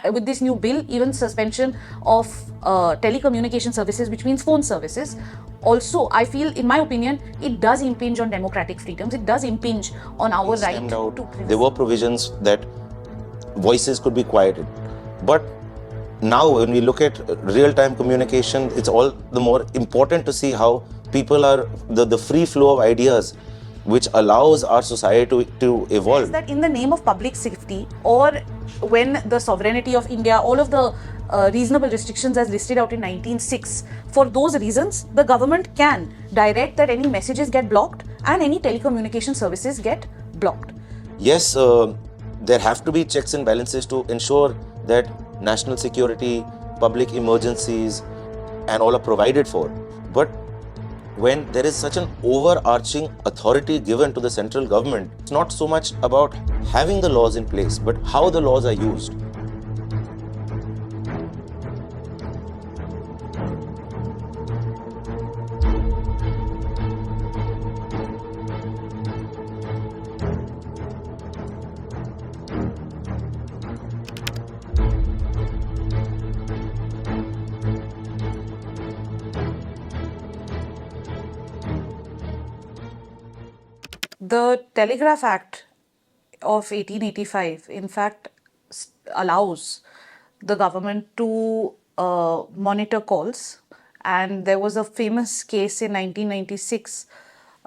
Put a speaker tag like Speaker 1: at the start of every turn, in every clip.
Speaker 1: With this new bill, even suspension of telecommunication services, which means phone services, also, I feel, in my opinion, it does impinge on democratic freedoms. It does impinge on our right to privacy.
Speaker 2: There were provisions that voices could be quieted. But now, when we look at real-time communication, it's all the more important to see how people are, the free flow of ideas, which allows our society to evolve.
Speaker 1: Is that in the name of public safety, or when the sovereignty of India, all of the reasonable restrictions as listed out in 1906, for those reasons, the government can direct that any messages get blocked and any telecommunication services get blocked.
Speaker 2: Yes, there have to be checks and balances to ensure that national security, public emergencies, and all are provided for. But when there is such an overarching authority given to the central government, it's not so much about having the laws in place, but how the laws are used.
Speaker 1: The Telegraph Act of 1885, in fact, allows the government to monitor calls. And there was a famous case in 1996,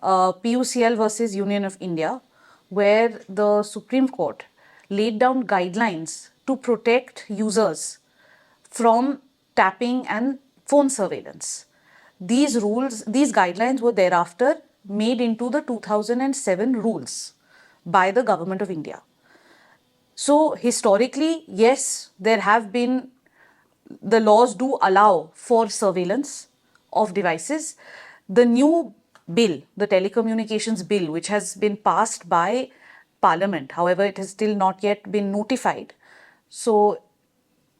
Speaker 1: PUCL versus Union of India, where the Supreme Court laid down guidelines to protect users from tapping and phone surveillance. These guidelines were thereafter made into the 2007 rules by the Government of India. So historically, yes, the laws do allow for surveillance of devices. The new bill, the Telecommunications Bill, which has been passed by Parliament, however, it has still not yet been notified. So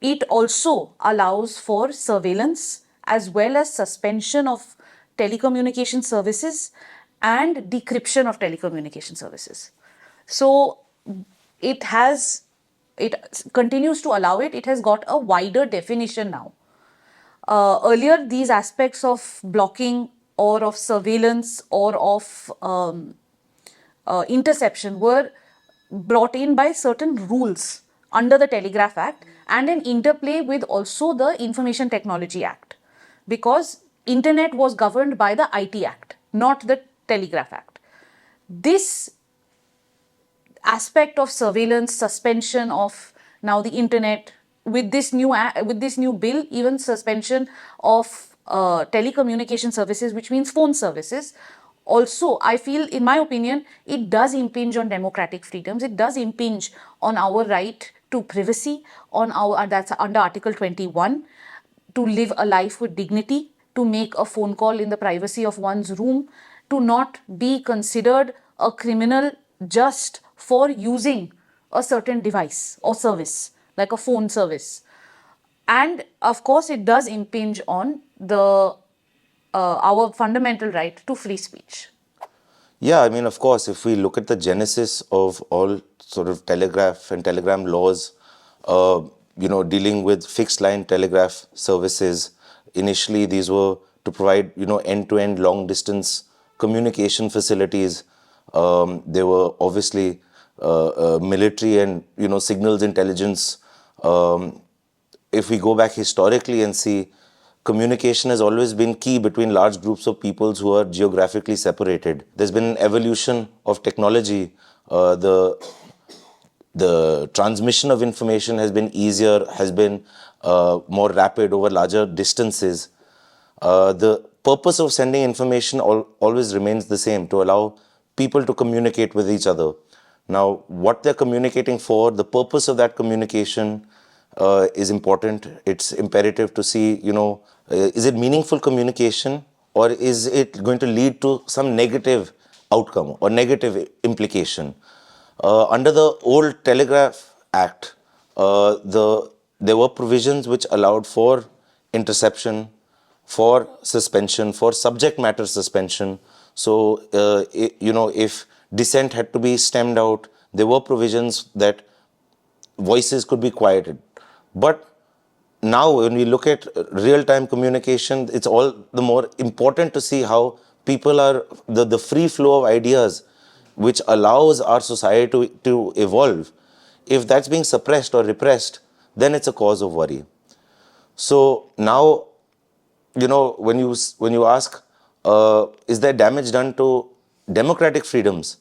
Speaker 1: it also allows for surveillance as well as suspension of telecommunication services and decryption of telecommunication services. So it continues to allow it. It has got a wider definition now. Earlier, these aspects of blocking or of surveillance or of interception were brought in by certain rules under the Telegraph Act and an interplay with also the Information Technology Act, because internet was governed by the IT Act, not the Telegraph Act. This aspect of surveillance, suspension of now the internet, with this new bill, even suspension of telecommunication services, which means phone services, also, I feel, in my opinion, it does impinge on democratic freedoms. It does impinge on our right to privacy, that's under Article 21, to live a life with dignity, to make a phone call in the privacy of one's room, to not be considered a criminal just for using a certain device or service, like a phone service. And of course, it does impinge on our fundamental right to free speech.
Speaker 2: Yeah, I mean, of course, if we look at the genesis of all sort of telegraph and telegram laws, dealing with fixed line telegraph services, initially these were to provide, end-to-end long distance communication facilities. There were obviously military and, signals intelligence. If we go back historically and see, communication has always been key between large groups of peoples who are geographically separated. There's been an evolution of technology. The transmission of information has been easier, has been more rapid over larger distances. The purpose of sending information always remains the same, to allow people to communicate with each other. Now, what they're communicating for, the purpose of that communication is important. It's imperative to see, is it meaningful communication, or is it going to lead to some negative outcome or negative implication? Under the old Telegraph Act, there were provisions which allowed for interception, for suspension, for subject matter suspension. So, if dissent had to be stemmed out, there were provisions that voices could be quieted. But now, when we look at real-time communication, it's all the more important to see how people are, the free flow of ideas, which allows our society to evolve. If that's being suppressed or repressed, then it's a cause of worry. So now, when you ask, is there damage done to democratic freedoms?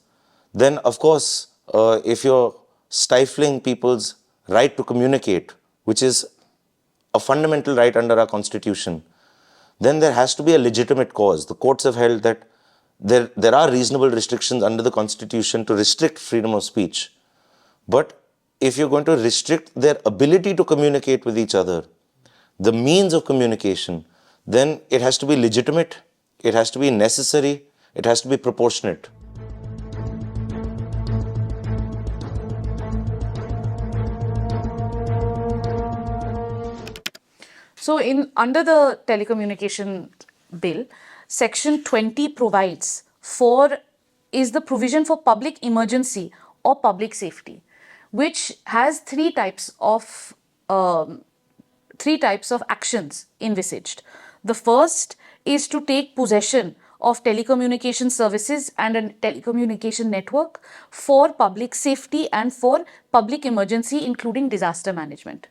Speaker 2: Then, of course, if you're stifling people's right to communicate, which is a fundamental right under our constitution, then there has to be a legitimate cause. The courts have held that there are reasonable restrictions under the constitution to restrict freedom of speech. But if you're going to restrict their ability to communicate with each other, the means of communication, then it has to be legitimate, it has to be necessary, it has to be proportionate.
Speaker 1: So, in under the telecommunication bill, section 20 provides for is the provision for public emergency or public safety, which has three types of actions envisaged. The first is to take possession of telecommunication services and a telecommunication network for public safety and for public emergency, including disaster management.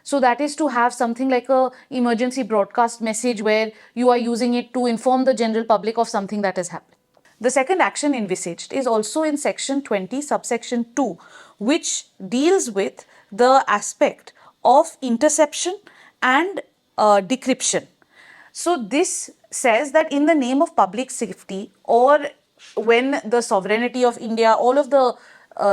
Speaker 1: So that is to have something like a emergency broadcast message where you are using it to inform the general public of something that has happened. The second action envisaged is also in section 20, subsection 2, which deals with the aspect of interception and decryption. So this says that in the name of public safety, or when the sovereignty of India, all of the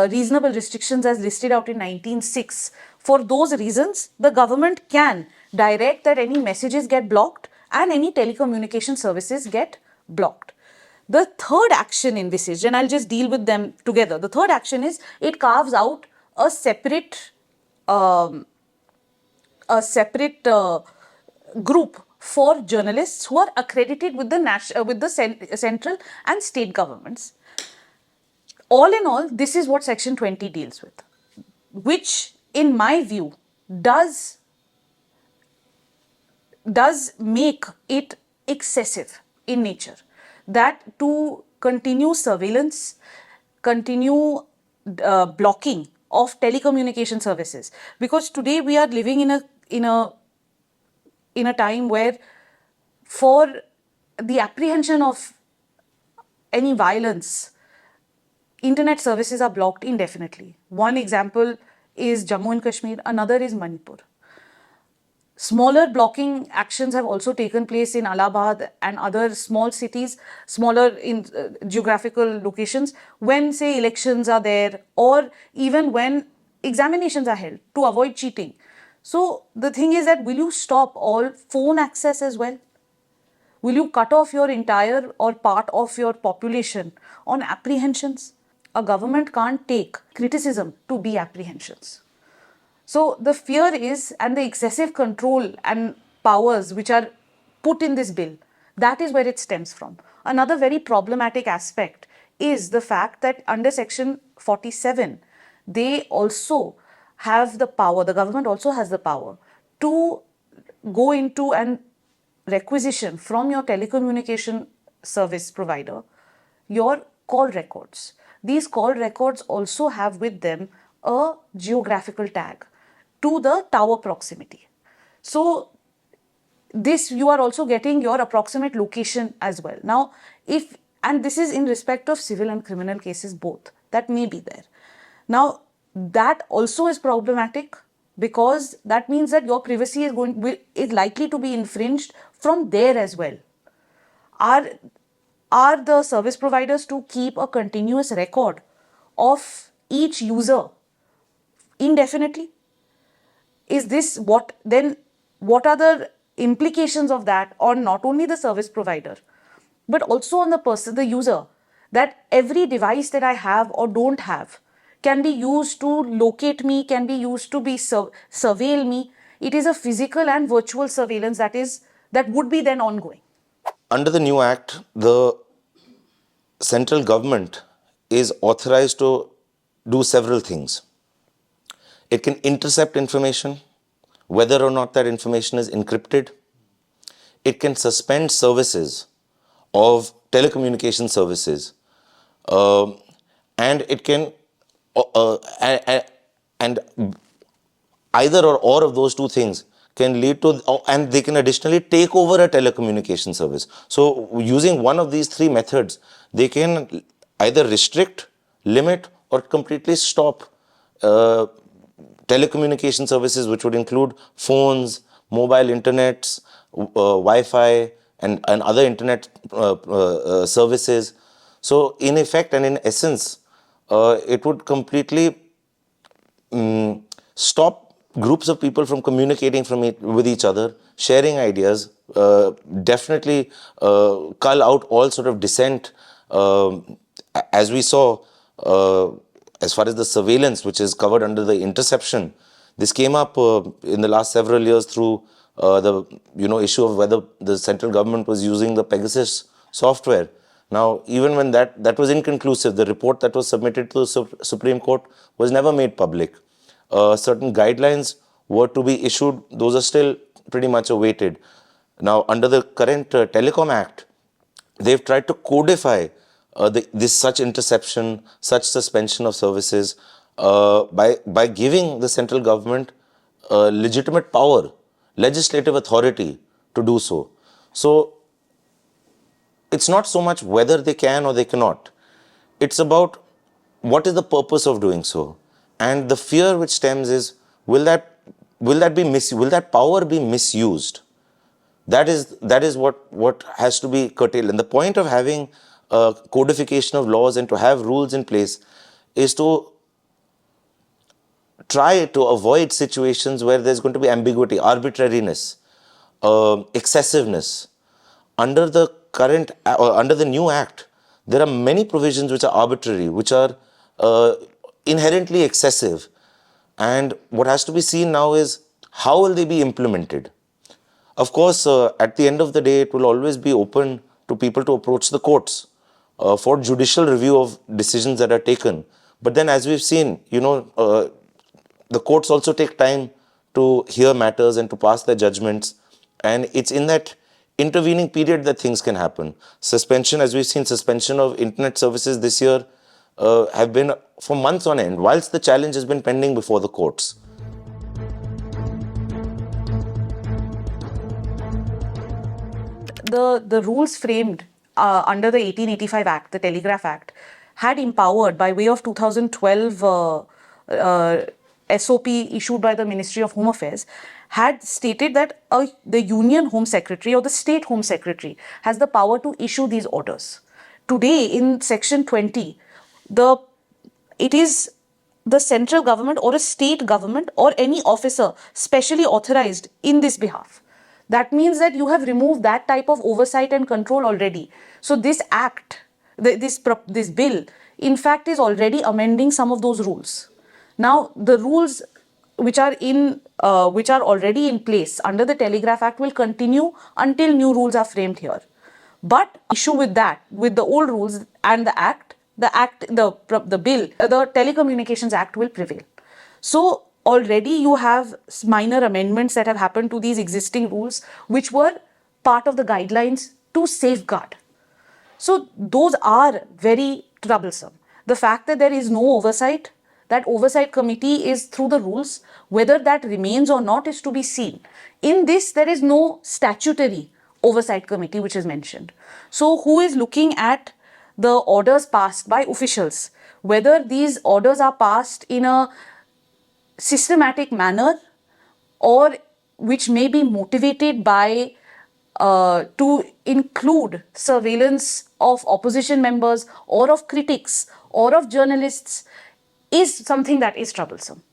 Speaker 1: reasonable restrictions as listed out in 1906, for those reasons, the government can direct that any messages get blocked and any telecommunication services get blocked. The third action envisaged, and I'll just deal with them together. The third action is it carves out a separate group for journalists who are accredited with the central and state governments. All in all, this is what section 20 deals with, which in my view does make it excessive in nature, that to continue surveillance, continue blocking of telecommunication services, because today we are living in a time where for the apprehension of any violence, internet services are blocked indefinitely. One example is Jammu and Kashmir, another is Manipur. Smaller blocking actions have also taken place in Allahabad and other small cities, smaller in geographical locations, when, say, elections are there or even when examinations are held to avoid cheating. So the thing is that will you stop all phone access as well? Will you cut off your entire or part of your population on apprehensions? A government can't take criticism to be apprehensions. So the fear is, and the excessive control and powers which are put in this bill, that is where it stems from. Another very problematic aspect is the fact that under section 47, they also have the power, the government also has the power to go into and requisition from your telecommunication service provider your call records. These call records also have with them a geographical tag to the tower proximity. So this you are also getting your approximate location as well. Now, if, and this is in respect of civil and criminal cases both, that may be there. Now, that also is problematic because that means that your privacy is likely to be infringed from there as well. Are the service providers to keep a continuous record of each user indefinitely? Is this what then? What are the implications of that on not only the service provider, but also on the person, the user, that every device that I have or don't have can be used to locate me, can be used to be surveil me. It is a physical and virtual surveillance that would be then ongoing.
Speaker 2: Under the new act, the central government is authorized to do several things. It can intercept information, whether or not that information is encrypted. It can suspend services of telecommunication services, um, and it can and either or all of those two things can lead to, and they can additionally take over a telecommunication service. So using one of these three methods, they can either restrict, limit, or completely stop uh, telecommunication services, which would include phones, mobile internets, Wi-Fi, and other internet services. So in effect and in essence, it would completely stop groups of people from communicating with each other, sharing ideas, definitely cull out all sort of dissent. As we saw, as far as the surveillance, which is covered under the interception, this came up in the last several years through the issue of whether the central government was using the Pegasus software. Now, even when that was inconclusive, the report that was submitted to the Supreme Court was never made public. Certain guidelines were to be issued; those are still pretty much awaited. Now, under the current Telecom Act, they've tried to codify this such interception, such suspension of services by giving the central government legitimate power, legislative authority to do so. So it's not so much whether they can or they cannot. It's about what is the purpose of doing so, and the fear which stems is will that power be misused? That is what has to be curtailed. And the point of having codification of laws and to have rules in place is to try to avoid situations where there's going to be ambiguity, arbitrariness, excessiveness. Under the under the new act, there are many provisions which are arbitrary, which are inherently excessive. And what has to be seen now is how will they be implemented? Of course, at the end of the day, it will always be open to people to approach the courts for judicial review of decisions that are taken. But then, as we've seen, the courts also take time to hear matters and to pass their judgments. And it's in that intervening period that things can happen. Suspension, as we've seen, suspension of internet services this year have been for months on end, whilst the challenge has been pending before the courts.
Speaker 1: The rules framed under the 1885 Act, the Telegraph Act, had empowered, by way of 2012 SOP issued by the Ministry of Home Affairs, had stated that the Union Home Secretary or the State Home Secretary has the power to issue these orders. Today, in Section 20, it is the central government or a state government or any officer specially authorized in this behalf. That means that you have removed that type of oversight and control already. So this act, this bill, in fact, is already amending some of those rules. Now, the rules which are already in place under the Telegraph Act will continue until new rules are framed here. But issue with the old rules and the bill, the Telecommunications Act will prevail. So already you have minor amendments that have happened to these existing rules, which were part of the guidelines to safeguard. So those are very troublesome. The fact that there is no oversight, that oversight committee is through the rules, whether that remains or not is to be seen. In this, there is no statutory oversight committee which is mentioned. So who is looking at the orders passed by officials? Whether these orders are passed in a systematic manner or which may be motivated by to include surveillance of opposition members or of critics or of journalists is something that is troublesome.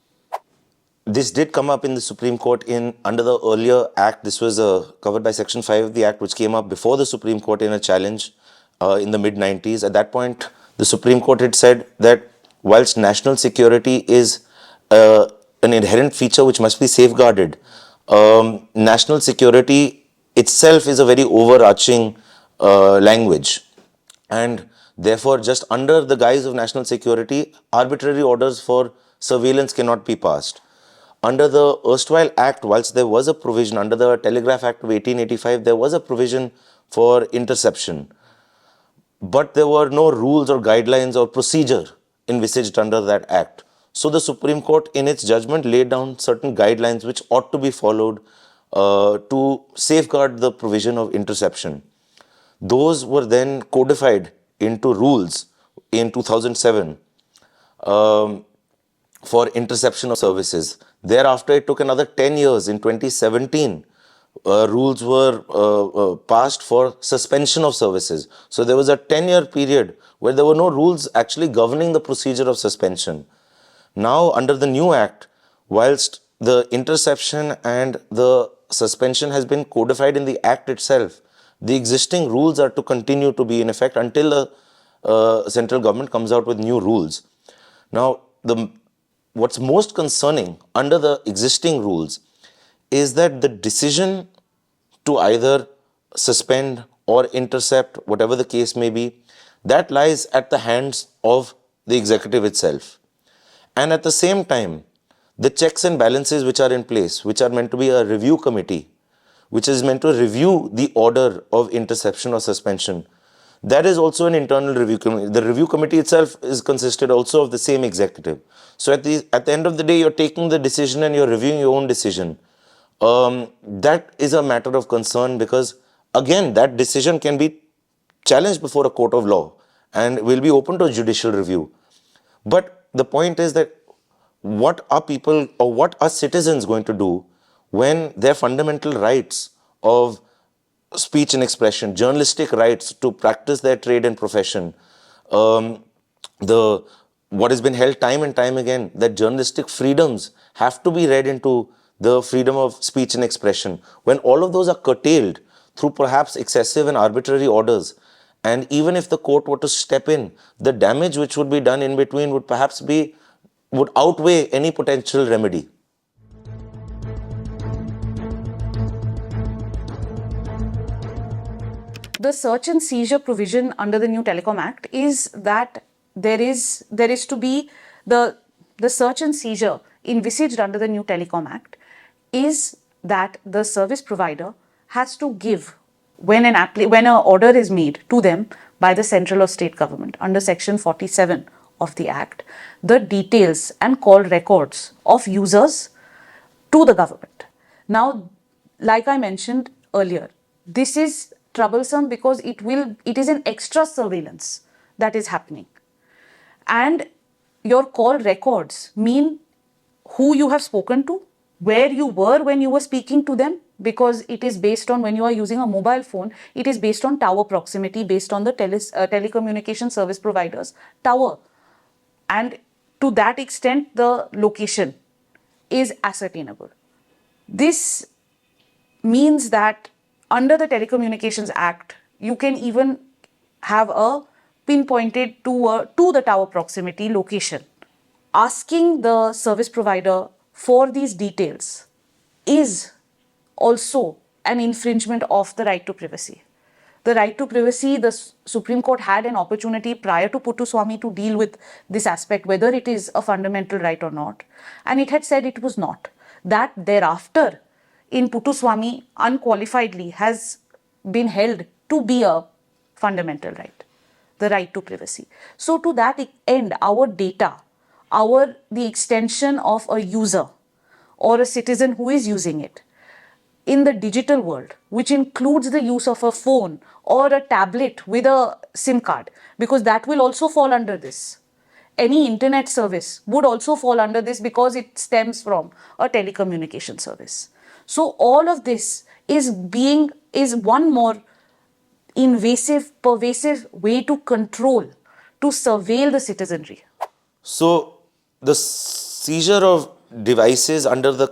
Speaker 2: This did come up in the Supreme Court under the earlier act. This was covered by Section 5 of the act, which came up before the Supreme Court in a challenge in the mid-90s. At that point, the Supreme Court had said that whilst national security is an inherent feature which must be safeguarded, national security itself is a very overarching language. And therefore, just under the guise of national security, arbitrary orders for surveillance cannot be passed. Under the erstwhile act, whilst there was a provision under the Telegraph Act of 1885, there was a provision for interception, but there were no rules or guidelines or procedure envisaged under that act. So the Supreme Court, in its judgment, laid down certain guidelines which ought to be followed to safeguard the provision of interception. Those were then codified into rules in 2007 for interception of services. Thereafter, it took another 10 years. In 2017, rules were passed for suspension of services. So there was a 10-year period where there were no rules actually governing the procedure of suspension. Now, under the new act, whilst the interception and the suspension has been codified in the act itself, the existing rules are to continue to be in effect until the central government comes out with new rules. Now, what's most concerning under the existing rules is that the decision to either suspend or intercept, whatever the case may be, that lies at the hands of the executive itself. And at the same time, the checks and balances which are in place, which are meant to be a review committee, which is meant to review the order of interception or suspension, that is also an internal review committee. The review committee itself is consisted also of the same executive. So at the end of the day, you're taking the decision and you're reviewing your own decision. That is a matter of concern because, again, that decision can be challenged before a court of law and will be open to judicial review. But the point is that what are people or what are citizens going to do when their fundamental rights of speech and expression, journalistic rights to practice their trade and profession, what has been held time and time again, that journalistic freedoms have to be read into the freedom of speech and expression. When all of those are curtailed through perhaps excessive and arbitrary orders, and even if the court were to step in, the damage which would be done in between would outweigh any potential remedy.
Speaker 1: The search and seizure provision under the new Telecom Act is that there is to be the search and seizure envisaged under the new Telecom Act is that the service provider has to give when an order is made to them by the central or state government under section 47 of the Act, the details and call records of users to the government. Now, like I mentioned earlier, this is troublesome because it is an extra surveillance that is happening. And your call records mean who you have spoken to, where you were when you were speaking to them, because it is based on when you are using a mobile phone, it is based on tower proximity, based on the telecommunication service provider's tower. And to that extent, the location is ascertainable. This means that under the Telecommunications Act, you can even have a pinpointed to the tower proximity location. Asking the service provider for these details is also an infringement of the right to privacy. The right to privacy, the Supreme Court had an opportunity prior to Puttaswamy to deal with this aspect, whether it is a fundamental right or not. And it had said it was not. That thereafter, in Puttaswamy, unqualifiedly has been held to be a fundamental right, the right to privacy. So to that end, our data, the extension of a user or a citizen who is using it in the digital world, which includes the use of a phone or a tablet with a SIM card, because that will also fall under this. Any internet service would also fall under this because it stems from a telecommunication service. So all of this is one more invasive, pervasive way to control, to surveil the citizenry.
Speaker 2: So the seizure of devices under the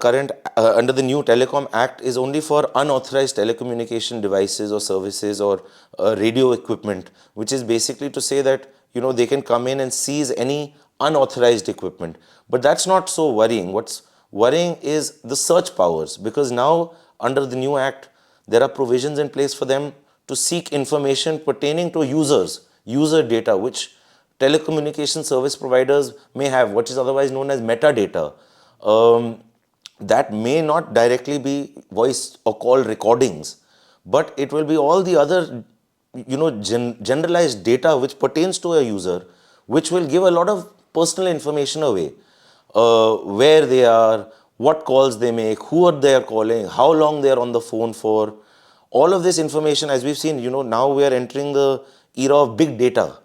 Speaker 2: new Telecom Act is only for unauthorized telecommunication devices or services or radio equipment, which is basically to say that they can come in and seize any unauthorized equipment. But that's not so worrying. What's worrying is the search powers, because now under the new act there are provisions in place for them to seek information pertaining to user data, which telecommunication service providers may have, what is otherwise known as metadata. that may not directly be voice or call recordings, but it will be all the other, generalized data which pertains to a user, which will give a lot of personal information away. Where they are, what calls they make, who are they are calling, how long they are on the phone for. All of this information, as we've seen, now we are entering the era of big data.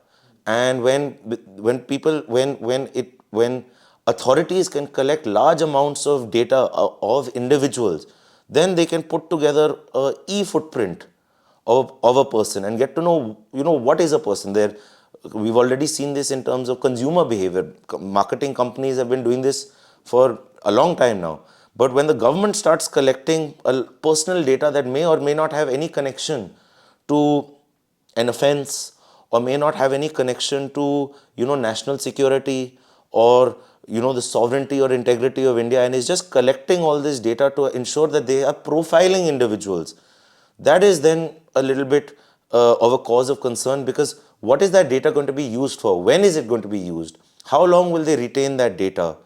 Speaker 2: And when authorities can collect large amounts of data of individuals, then they can put together a e-footprint of a person and get to know, what is a person there. We've already seen this in terms of consumer behavior. Marketing companies have been doing this for a long time now. But when the government starts collecting personal data that may or may not have any connection to an offense, or may not have any connection to, national security, or, the sovereignty or integrity of India, and is just collecting all this data to ensure that they are profiling individuals, that is then a little bit of a cause of concern. Because what is that data going to be used for? When is it going to be used? How long will they retain that data?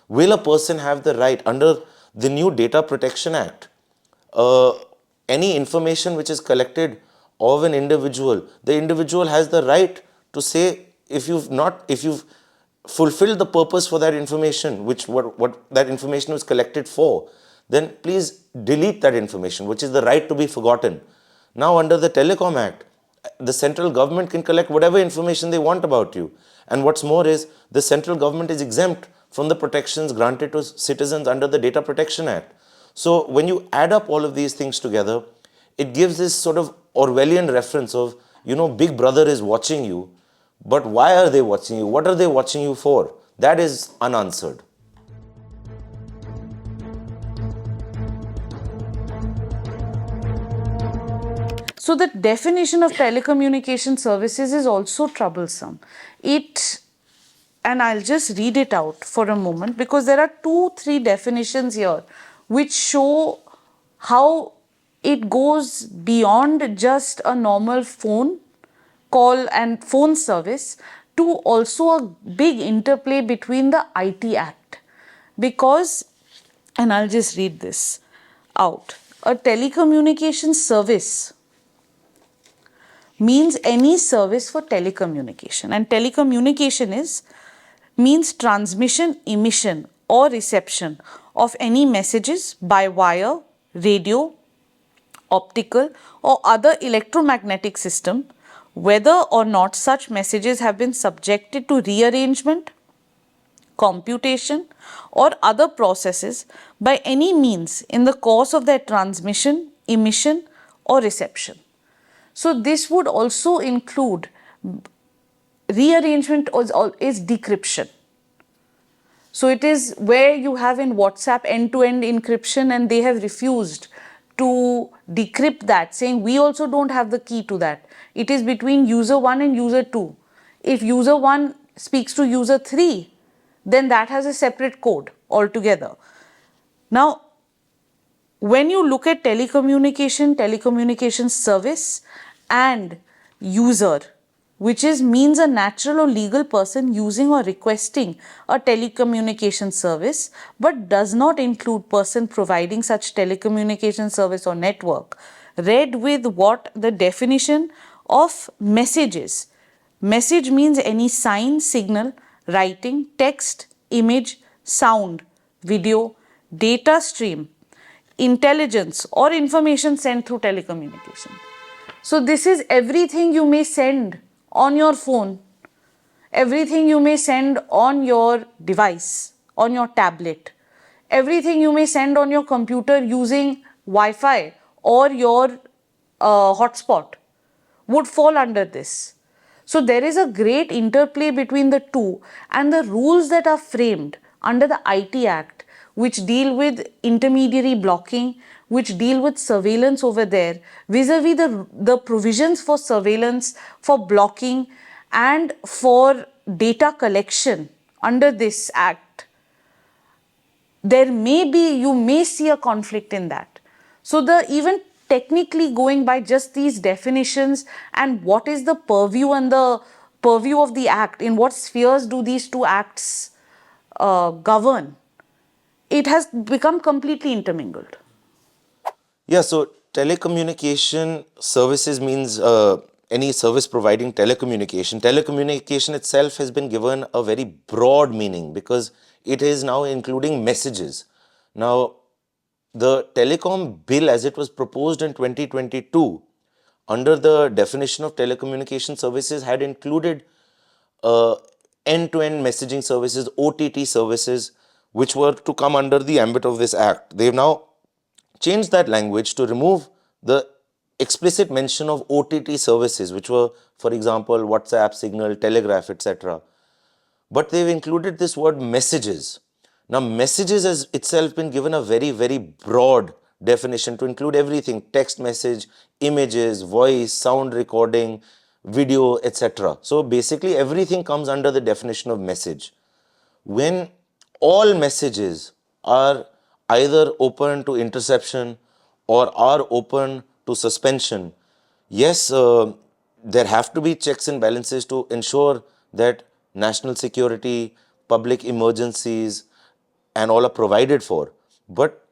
Speaker 2: Will a person have the right under the new Data Protection Act? uh, any information which is collected of an individual, the individual has the right to say, if you've fulfilled the purpose for that information, what that information was collected for, then please delete that information, which is the right to be forgotten. Now, under the Telecom Act, the central government can collect whatever information they want about you. And what's more is, the central government is exempt from the protections granted to citizens under the Data Protection Act. So when you add up all of these things together, it gives this sort of Orwellian reference of, Big Brother is watching you, but why are they watching you? What are they watching you for? That is unanswered.
Speaker 1: So the definition of telecommunication services is also troublesome. And I'll just read it out for a moment, because there are 3 definitions here which show how it goes beyond just a normal phone call and phone service to also a big interplay between the IT Act. Because, and I'll just read this out, a telecommunication service means any service for telecommunication, and telecommunication means transmission, emission or reception of any messages by wire, radio, optical or other electromagnetic system, whether or not such messages have been subjected to rearrangement, computation or other processes by any means in the course of their transmission, emission or reception. So this would also include rearrangement is decryption. So it is where you have in WhatsApp end-to-end encryption, and they have refused to decrypt that, saying we also don't have the key to that. It is between user 1 and user 2. If user 1 speaks to user 3, then that has a separate code altogether. Now, when you look at telecommunication service and user, which means a natural or legal person using or requesting a telecommunication service, but does not include person providing such telecommunication service or network, read with what the definition of message is. Message means any sign, signal, writing, text, image, sound, video, data stream, intelligence or information sent through telecommunication. So this is everything you may send on your phone, everything you may send on your device, on your tablet, everything you may send on your computer using Wi-Fi or your hotspot would fall under this. So there is a great interplay between the two, and the rules that are framed under the IT Act, which deal with intermediary blocking, which deal with surveillance over there, vis-a-vis the provisions for surveillance, for blocking and for data collection under this act, you may see a conflict in that. So even technically going by just these definitions and what is the purview and the purview of the act, in what spheres do these two acts govern, it has become completely intermingled.
Speaker 2: Yeah, so telecommunication services means any service providing telecommunication. Telecommunication itself has been given a very broad meaning because it is now including messages. Now, the telecom bill as it was proposed in 2022 under the definition of telecommunication services had included uh, end-to-end messaging services, OTT services, which were to come under the ambit of this act. They've now changed that language to remove the explicit mention of OTT services, which were, for example, WhatsApp, Signal, Telegraph, etc. But they've included this word messages. Now, messages has itself been given a very, very broad definition to include everything: text message, images, voice, sound recording, video, etc. So, basically, everything comes under the definition of message. When all messages are either open to interception or are open to suspension, yes, there have to be checks and balances to ensure that national security, public emergencies, and all are provided for. But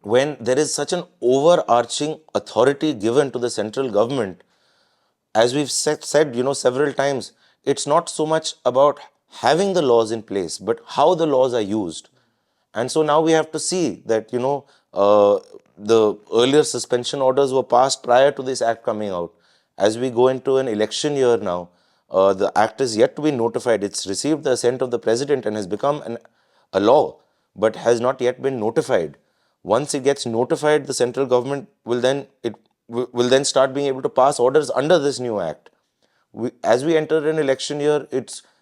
Speaker 2: when there is such an overarching authority given to the central government, as we've said, several times, it's not so much about having the laws in place, but how the laws are used. And so now we have to see that, the earlier suspension orders were passed prior to this act coming out. As we go into an election year now, the act is yet to be notified. It's received the assent of the president and has become a law, but has not yet been notified. Once it gets notified, the central government will then start being able to pass orders under this new act. As we enter an election year,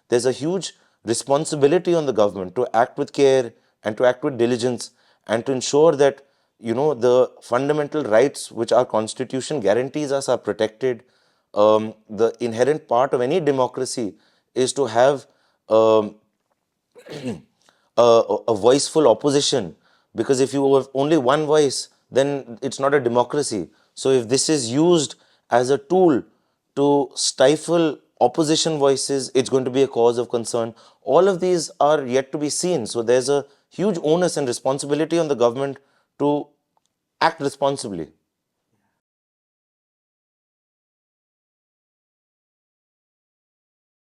Speaker 2: there's a huge responsibility on the government to act with care and to act with diligence and to ensure that the fundamental rights which our constitution guarantees us are protected. The inherent part of any democracy is to have um, a voiceful opposition, because if you have only one voice, then it's not a democracy. So if this is used as a tool to stifle opposition voices, it's going to be a cause of concern. All of these are yet to be seen. So there's a huge onus and responsibility on the government to act responsibly.